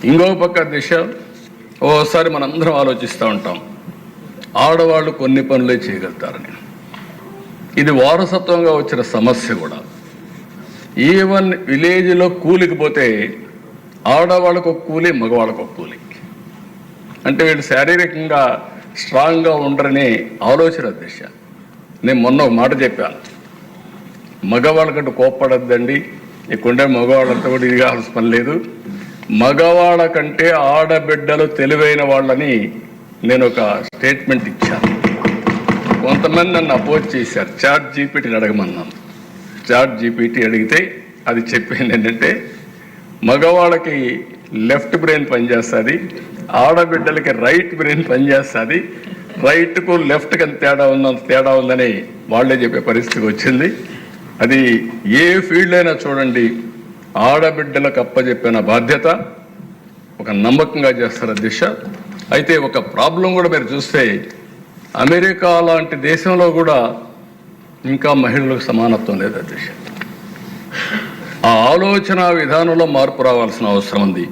ఇంకో పక్క దిశ, ఓసారి మనందరం ఆలోచిస్తూ ఉంటాం, ఆడవాళ్ళు కొన్ని పనులే చేయగలుగుతారని. ఇది వారసత్వంగా వచ్చిన సమస్య కూడా. ఈవెన్ విలేజ్లో కూలికి పోతే ఆడవాళ్ళకు ఒక కూలి, మగవాళ్ళకు ఒక కూలి. అంటే వీళ్ళు శారీరకంగా స్ట్రాంగ్గా ఉండరనే ఆలోచన దిశ. నేను మొన్న ఒక మాట చెప్పాను, మగవాళ్ళకంటూ కోప్పడద్దండి, ఇక్కడుండే మగవాళ్ళంతా కూడా ఇది కావాల్సిన పని లేదు, మగవాళ్ళ కంటే ఆడబిడ్డలు తెలివైన వాళ్ళని నేను ఒక స్టేట్మెంట్ ఇచ్చాను. కొంతమంది నన్ను అపోజ్ చేశారు, చాట్ జీపీటీని అడగమన్నాను. చాట్ జీపీటీ అడిగితే అది చెప్పింది ఏంటంటే, మగవాళ్ళకి లెఫ్ట్ బ్రెయిన్ పనిచేస్తుంది, ఆడబిడ్డలకి రైట్ బ్రెయిన్ పనిచేస్తుంది, రైట్కు లెఫ్ట్కి అంత తేడా ఉందని వాళ్ళే చెప్పే పరిస్థితి వచ్చింది. అది ఏ ఫీల్డ్ అయినా చూడండి, ఆడబిడ్డలకు అప్పచెప్పిన బాధ్యత ఒక నమ్మకంగా చేస్తారు దిశ. అయితే ఒక ప్రాబ్లం కూడా మీరు చూస్తే, అమెరికా లాంటి దేశంలో కూడా ఇంకా మహిళలకు సమానత్వం లేదు దిశ. ఆ ఆలోచన విధానంలో మార్పు రావాల్సిన అవసరం ఉంది.